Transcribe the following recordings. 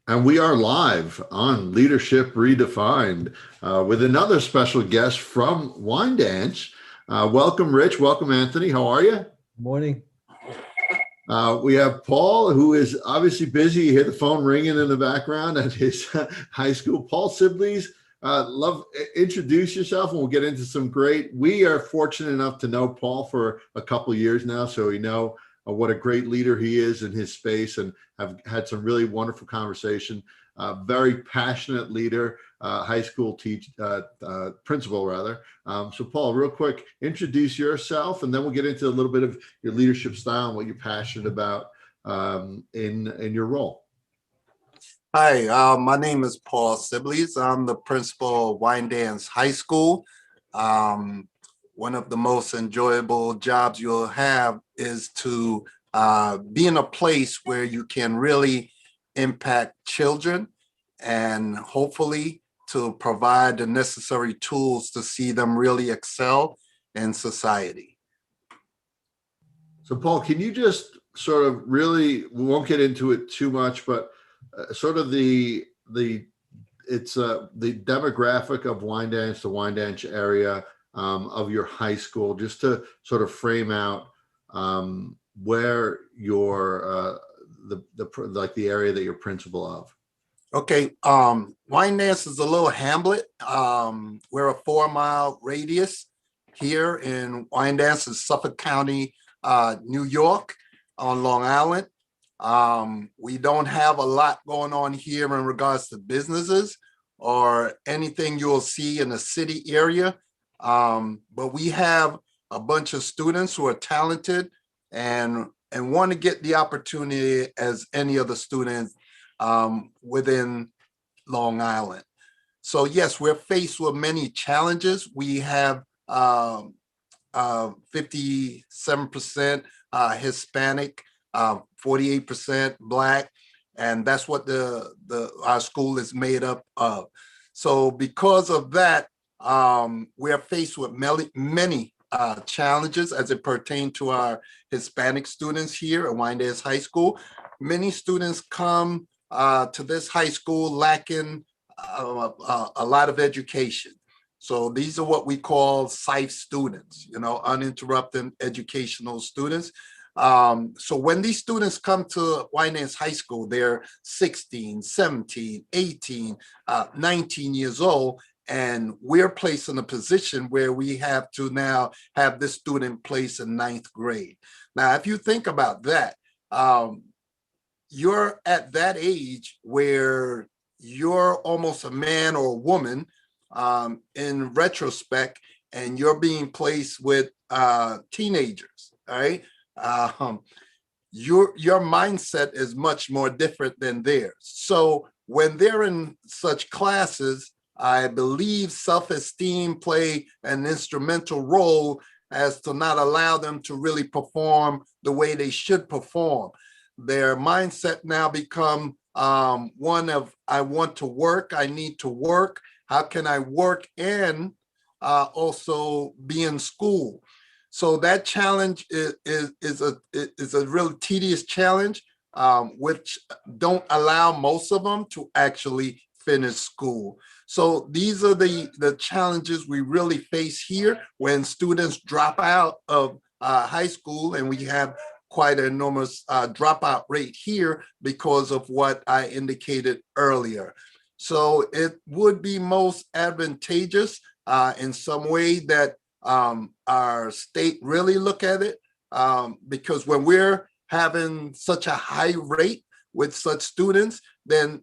And we are live on Leadership Redefined with another special guest from Wine Dance. Welcome, Rich. Welcome, Anthony. How are you? Morning. We have Paul, who is obviously busy. You hear the phone ringing in the background at his high school. Paul Sibley's. Love introduce yourself, and we'll get into some great. We are fortunate enough to know Paul for a couple of years now, so we know what a great leader he is in his space, and have had some really wonderful conversation. Very passionate leader, high school principal rather. So, Paul, real quick, introduce yourself, and then we'll get into a little bit of your leadership style and what you're passionate about in your role. Hi, my name is Paul Sibley's. I'm the principal of Wine Dance High School. One of the most enjoyable jobs you'll have is to be in a place where you can really impact children and hopefully to provide the necessary tools to see them really excel in society. So, Paul, can you just sort of really, we won't get into it too much, but sort of the demographic of the Wine Dance area of your high school, just to sort of frame out where your the area that you're principal of. Okay, Wine Dance is a little hamlet. We're a 4-mile radius here in Wine Dance in Suffolk County, New York, on Long Island. We don't have a lot going on here in regards to businesses or anything you'll see in the city area. But we have a bunch of students who are talented and want to get the opportunity as any other student within Long Island. So yes, we're faced with many challenges. We have 57% Hispanic, 48% Black, and that's what our school is made up of. So because of that, we are faced with many challenges as it pertains to our Hispanic students here at Wine Dance High School. Many students come to this high school lacking a lot of education. So these are what we call SIFE students, uninterrupted educational students. So when these students come to Wine Dance High School, they're 16, 17, 18, 19 years old, and we're placed in a position where we have to now have this student placed in 9th grade. Now, if you think about that, you're at that age where you're almost a man or a woman in retrospect, and you're being placed with teenagers, all right? Your mindset is much more different than theirs. So when they're in such classes, I believe self-esteem play an instrumental role as to not allow them to really perform the way they should perform. Their mindset now become one of, I want to work, I need to work. How can I work and also be in school? So that challenge is a really tedious challenge, which don't allow most of them to actually finish school. So these are the challenges we really face here when students drop out of high school, and we have quite an enormous dropout rate here because of what I indicated earlier. So it would be most advantageous in some way that our state really look at it, because when we're having such a high rate with such students, then,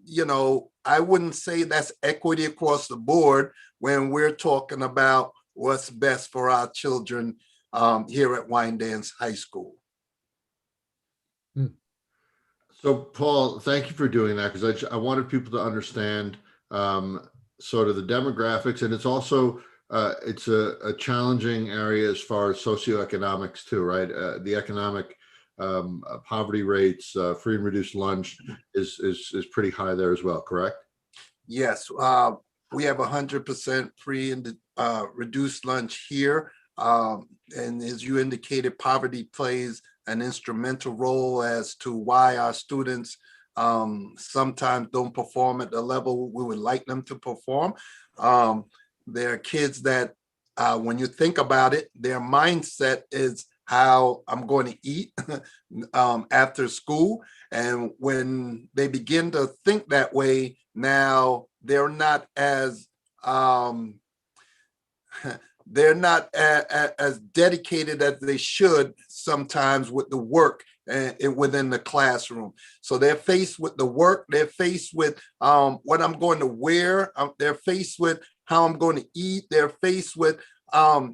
I wouldn't say that's equity across the board when we're talking about what's best for our children here at Wine Dance High School. So, Paul, thank you for doing that, because I wanted people to understand sort of the demographics, and it's also it's a challenging area as far as socioeconomics too, right? The economic poverty rates, free and reduced lunch is pretty high there as well, correct? Yes, we have 100% free and reduced lunch here. And as you indicated, poverty plays an instrumental role as to why our students sometimes don't perform at the level we would like them to perform. Um, there are kids that, when you think about it, their mindset is how I'm going to eat after school. And when they begin to think that way, now they're not as um, they're not as dedicated as they should sometimes with the work within the classroom. So they're faced with the work, they're faced with what I'm going to wear, they're faced with how I'm going to eat, they're faced with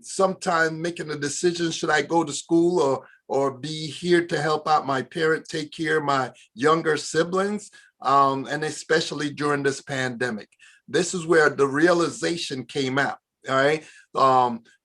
sometimes making a decision, should I go to school or be here to help out my parent, take care of my younger siblings, and especially during this pandemic. This is where the realization came out. All right.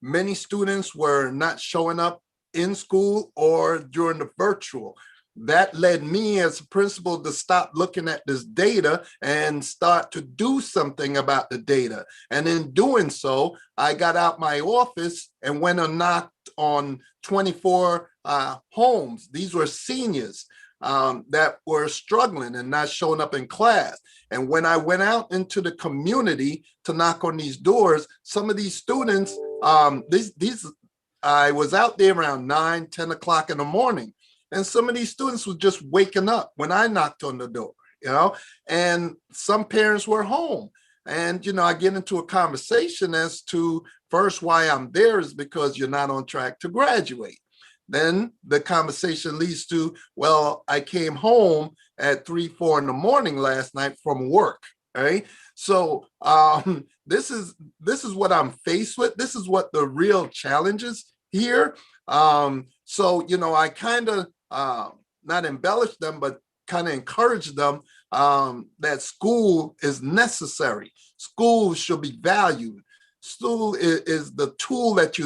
Many students were not showing up in school or during the virtual. That led me as a principal to stop looking at this data and start to do something about the data. And in doing so, I got out my office and went and knocked on 24 homes. These were seniors that were struggling and not showing up in class. And when I went out into the community to knock on these doors, some of these students, I was out there around 9, 10 o'clock in the morning. And some of these students were just waking up when I knocked on the door, and some parents were home. And, I get into a conversation as to first why I'm there is because you're not on track to graduate. Then the conversation leads to, well, I came home at 3, 4 in the morning last night from work. Right. So this is what I'm faced with. This is what the real challenges here. So, I kind of not embellish them, but kind of encourage them that school is necessary. School should be valued. School is the tool that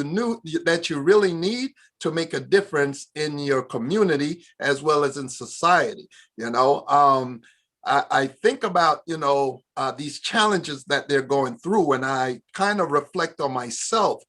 you really need to make a difference in your community as well as in society. I think about, these challenges that they're going through, and I kind of reflect on myself,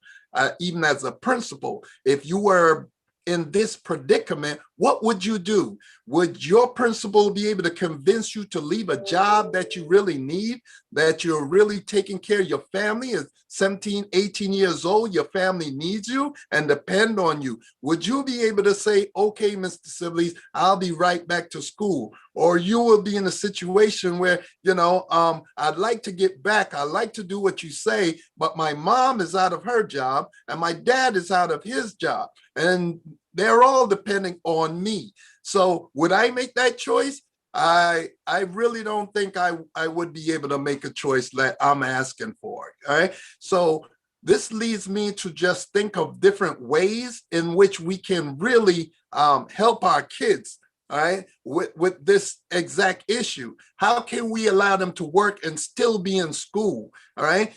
even as a principal. If you were in this predicament, what would you do? Would your principal be able to convince you to leave a job that you really need, that you're really taking care of your family? Is 17, 18 years old, your family needs you and depend on you. Would you be able to say, okay, Mr. Sibley's, I'll be right back to school? Or you will be in a situation where, I'd like to get back. I like to do what you say, but my mom is out of her job and my dad is out of his job. And they're all depending on me. So would I make that choice? I really don't think I would be able to make a choice that I'm asking for. All right. So this leads me to just think of different ways in which we can really help our kids. All right, with this exact issue. How can we allow them to work and still be in school? All right,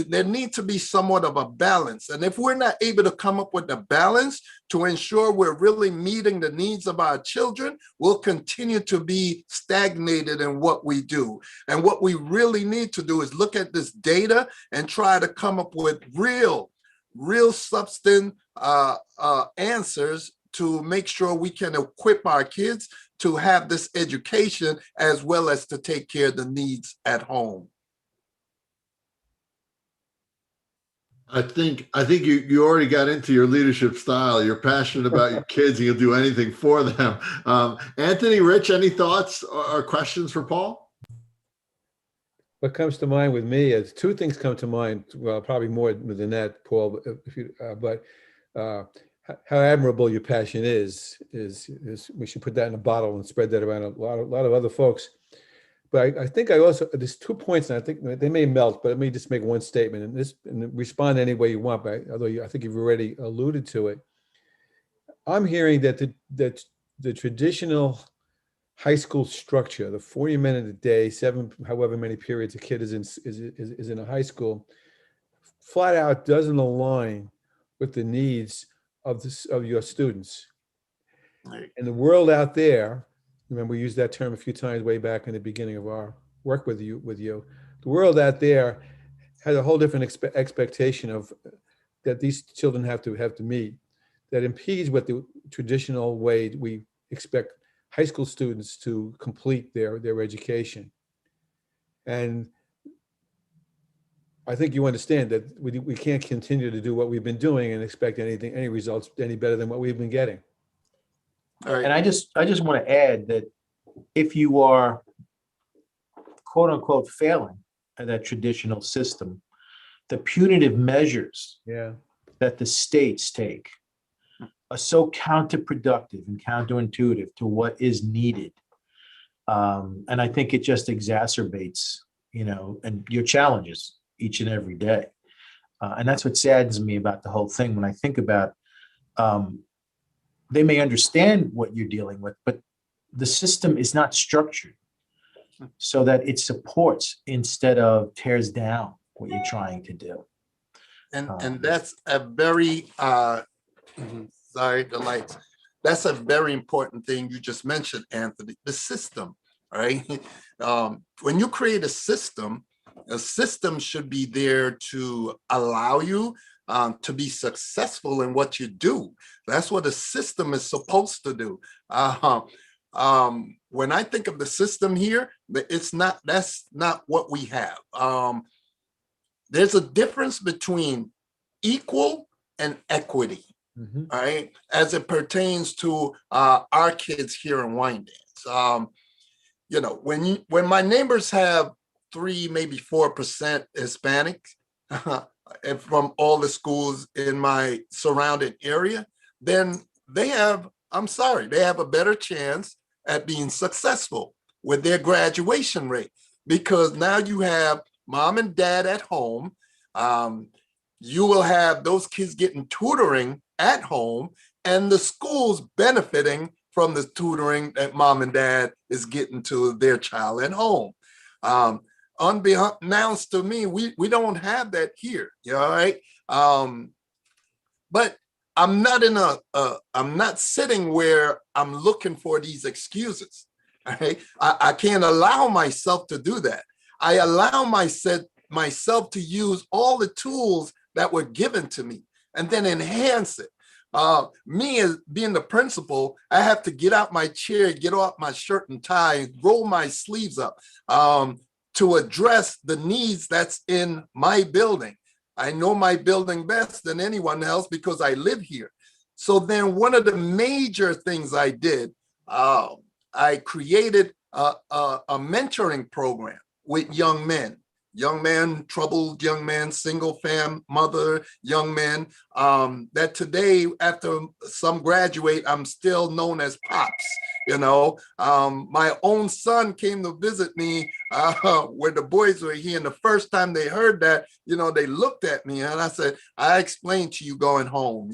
there needs to be somewhat of a balance. And if we're not able to come up with a balance to ensure we're really meeting the needs of our children, we'll continue to be stagnated in what we do. And what we really need to do is look at this data and try to come up with real substance answers to make sure we can equip our kids to have this education as well as to take care of the needs at home. I think you already got into your leadership style. You're passionate about your kids and you'll do anything for them. Anthony, Rich, any thoughts or questions for Paul? What comes to mind with me is two things come to mind. Well, probably more than that, Paul. But how admirable your passion is we should put that in a bottle and spread that around a lot of other folks. But I think I also, there's 2 points, and I think they may melt, but let me just make one statement and respond any way you want. But I think you've already alluded to it. I'm hearing that the traditional high school structure, the 40 minutes a day, 7 however many periods a kid is in a high school, flat out doesn't align with the needs of your students. Right. And the world out there, remember we used that term a few times way back in the beginning of our work with you. The world out there has a whole different expectation of that these children have to meet, that impedes what the traditional way we expect high school students to complete their education. And I think you understand that we can't continue to do what we've been doing and expect any results any better than what we've been getting. All right. And I just want to add that if you are quote unquote failing at that traditional system, the punitive measures Yeah. that the states take are so counterproductive and counterintuitive to what is needed. And I think it just exacerbates, and your challenges each and every day. And that's what saddens me about the whole thing when I think about, they may understand what you're dealing with, but the system is not structured so that it supports instead of tears down what you're trying to do. And that's a very sorry, the lights. That's a very important thing you just mentioned, Anthony. The system, right? When you create a system should be there to allow you to be successful in what you do. That's what a system is supposed to do. When I think of the system here, that's not what we have. There's a difference between equal and equity, right? As it pertains to our kids here in Wyandanch. When my neighbors have 3, maybe 4% Hispanic and from all the schools in my surrounding area, then they have a better chance at being successful with their graduation rate, because now you have mom and dad at home. You will have those kids getting tutoring at home, and the schools benefiting from the tutoring that mom and dad is getting to their child at home. Unbeknownst to me, we don't have that here. All right. But I'm not I'm not sitting where I'm looking for these excuses. All right. I can't allow myself to do that. I allow myself to use all the tools that were given to me and then enhance it. Me as being the principal, I have to get out my chair, get off my shirt and tie, and roll my sleeves up to address the needs that's in my building. I know my building best than anyone else because I live here. So then one of the major things I did, I created a mentoring program with young men, troubled young men, single fam mother, young men, that today, after some graduate, I'm still known as Pops. My own son came to visit me when the boys were here. And the first time they heard that, they looked at me and I said, I explained to you going home,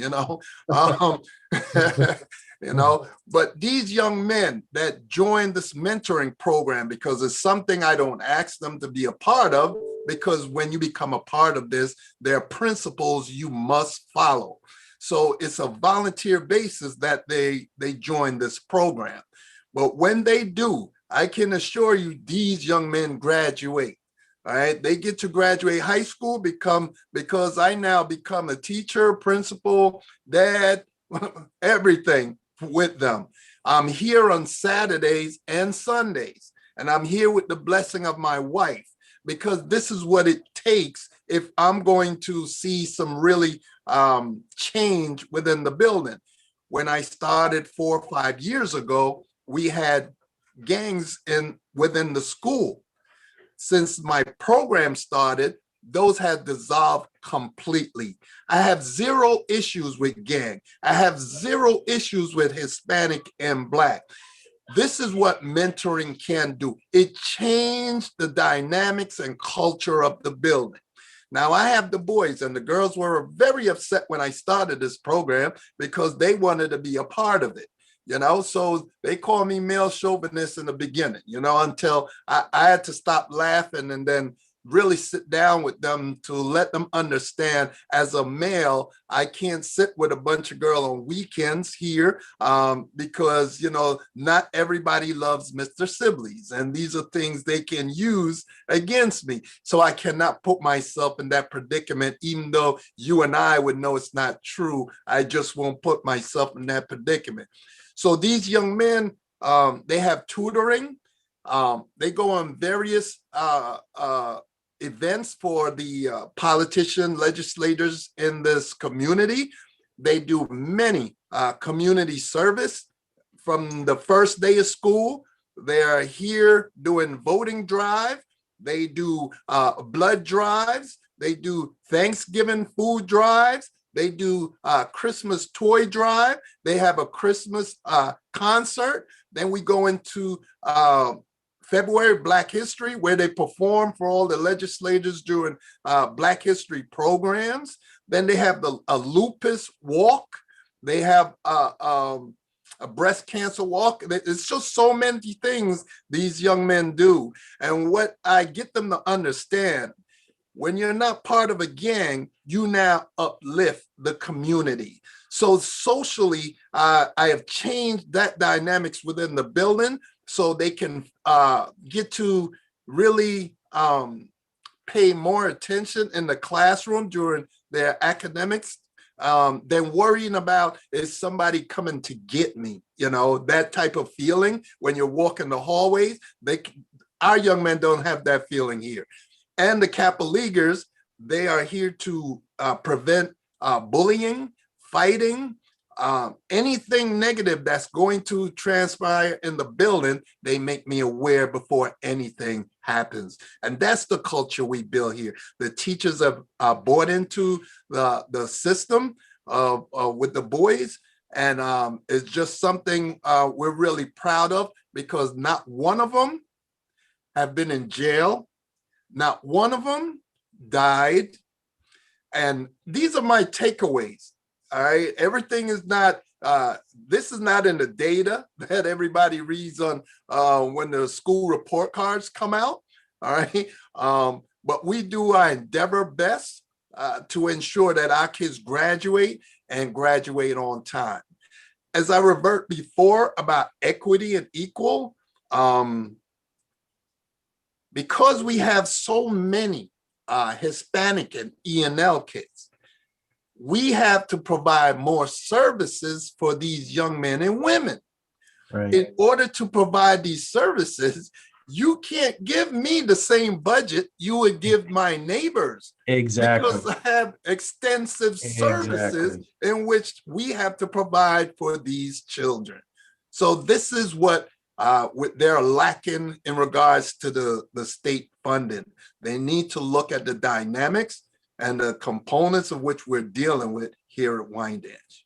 but these young men that joined this mentoring program, because it's something I don't ask them to be a part of, because when you become a part of this, there are principles you must follow. So it's a volunteer basis that they join this program. But when they do, I can assure you these young men graduate. All right, they get to graduate high school because I now become a teacher, principal, dad, everything with them. I'm here on Saturdays and Sundays, and I'm here with the blessing of my wife, because this is what it takes if I'm going to see some really change within the building. When I started 4 or 5 years ago, we had gangs within the school. Since my program started, those had dissolved completely. I have 0 issues with gang. I have 0 issues with Hispanic and Black. This is what mentoring can do. It changed the dynamics and culture of the building. Now I have the boys, and the girls were very upset when I started this program because they wanted to be a part of it. So they called me male chauvinist in the beginning, until I had to stop laughing and then really sit down with them to let them understand, as a male, I can't sit with a bunch of girls on weekends here because, not everybody loves Mr. Sibley's, and these are things they can use against me. So I cannot put myself in that predicament, even though you and I would know it's not true. I just won't put myself in that predicament. So these young men They have tutoring. They go on various events for the politician legislators in this community. They do many community service from the first day of school. They are here doing voting drive. They do blood drives. They do Thanksgiving food drives. They do Christmas toy drive. They have a Christmas concert. Then we go into February, Black History, where they perform for all the legislators during Black History programs. Then they have a lupus walk. They have a breast cancer walk. It's just so many things these young men do. And what I get them to understand, when you're not part of a gang, you now uplift the community. So socially, I have changed that dynamics within the building so they can get to really pay more attention in the classroom during their academics than worrying about, is somebody coming to get me? You know, that type of feeling when you're walking the hallways. Our young men don't have that feeling here. And the Kappa Leaguers, they are here to prevent bullying, fighting, anything negative that's going to transpire in the building. They make me aware before anything happens. And that's the culture we build here. The teachers have bought into the system with the boys. And it's just something we're really proud of, because not one of them have been in jail. Not one of them died. And these are my takeaways. All right. Everything is not, this is not in the data that everybody reads on when the school report cards come out. All right. But we do our endeavor best to ensure that our kids graduate and graduate on time. As I revert before about equity and equal, because we have so many Hispanic and E&L kids, we have to provide more services for these young men and women. Right. In order to provide these services, you can't give me the same budget you would give my neighbors. Exactly. Because I have extensive services in which we have to provide for these children. So this is what they're lacking in regards to the state funding. They need to look at the dynamics and the components of which we're dealing with here at Wyandanch.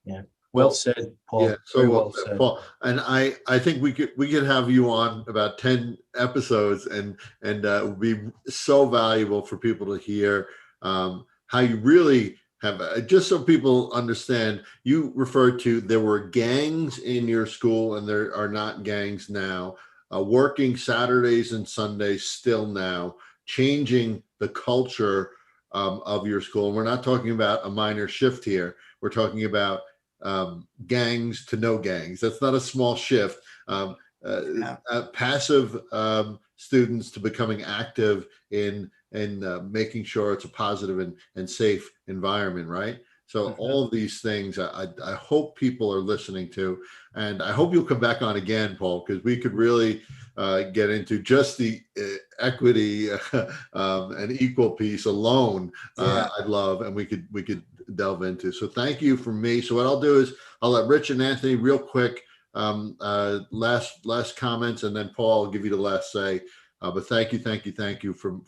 Yeah, well said, Paul. Yeah, so Very well well said. Paul. And I think we could have you on about 10 episodes, and it would be so valuable for people to hear how you really have, just so people understand. You referred to, there were gangs in your school and there are not gangs now, working Saturdays and Sundays still now, changing the culture of your school. And we're not talking about a minor shift here. We're talking about gangs to no gangs. That's not a small shift. Passive students to becoming active in making sure it's a positive and safe environment, right? So all of these things I hope people are listening to, and I hope you'll come back on again, Paul, because we could really get into just the equity and equal piece alone. I'd love, and we could delve into. So thank you from me. So what I'll do is I'll let Rich and Anthony real quick last comments, and then Paul will give you the last say. But thank you from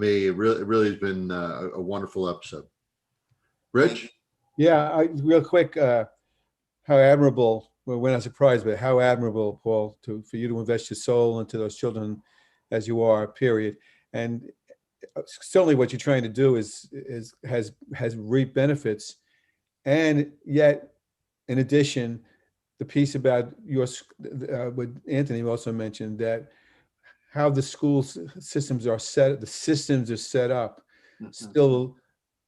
me. It really has been a wonderful episode. Rich? Yeah, real quick, how admirable, well, we're not surprised, but how admirable, Paul, for you to invest your soul into those children as you are, period. And certainly what you're trying to do has reaped benefits. And yet, in addition, the piece about what Anthony also mentioned, that how the school systems are set up, still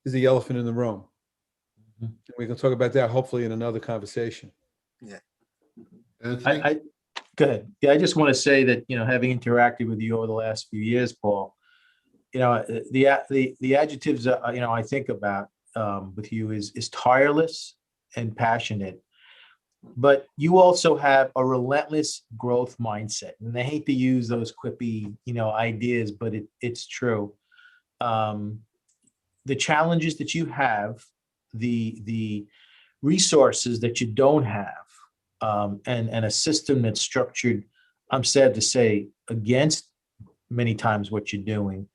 is the elephant in the room. We can talk about that hopefully in another conversation. Yeah. Go ahead. Yeah, I just want to say that, having interacted with you over the last few years, Paul, the adjectives I think about with you is tireless and passionate. but you also have a relentless growth mindset. And I hate to use those quippy, ideas, but it's true. The challenges that you have, the resources that you don't have, and a system that's structured, I'm sad to say, against many times what you're doing,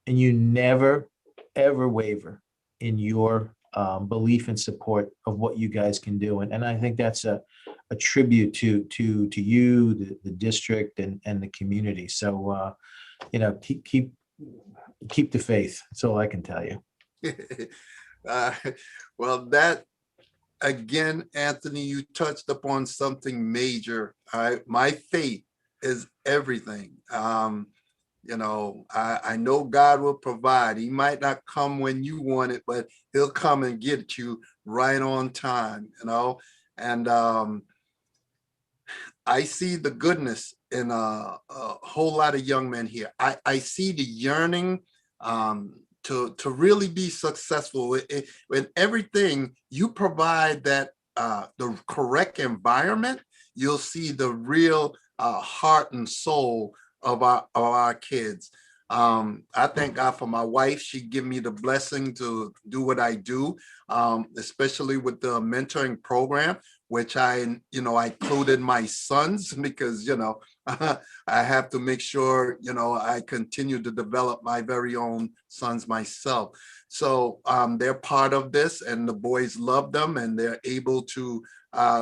and you never ever waver in your belief and support of what you guys can do, and I think that's a tribute to you, the district, and the community. So keep the faith. That's all I can tell you. Uh, well, that again, Anthony, you touched upon something major. My faith is everything. I know God will provide. He might not come when you want it, but he'll come and get you right on time, and I see the goodness in a whole lot of young men here. I see the yearning to really be successful in everything. You provide that the correct environment, you'll see the real heart and soul of our kids. I thank God for my wife. She give me the blessing to do what I do, especially with the mentoring program, which I included my sons because, I have to make sure, I continue to develop my very own sons myself. So they're part of this, and the boys love them, and they're able to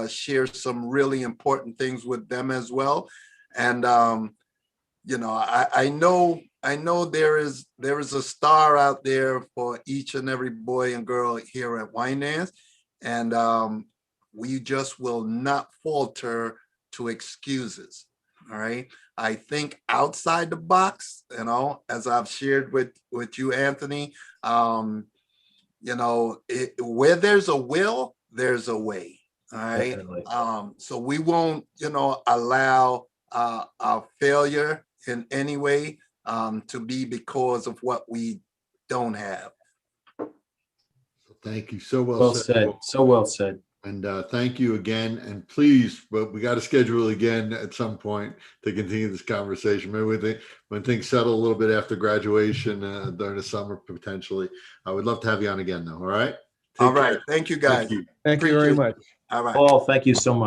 share some really important things with them as well. And, I know there is a star out there for each and every boy and girl here at Winans, and we just will not falter to excuses. All right. I think outside the box, as I've shared with you, Anthony, where there's a will, there's a way. All right. Definitely. So we won't, allow our failure in any way to be because of what we don't have. Thank you. So Well said. So well said. And thank you again. And please, but we got to schedule again at some point to continue this conversation. Maybe when things settle a little bit after graduation during the summer, potentially. I would love to have you on again, though. All right. All right. Thank you, guys. Thank you. Thank you very Appreciate much. it. All right. Paul, thank you so much.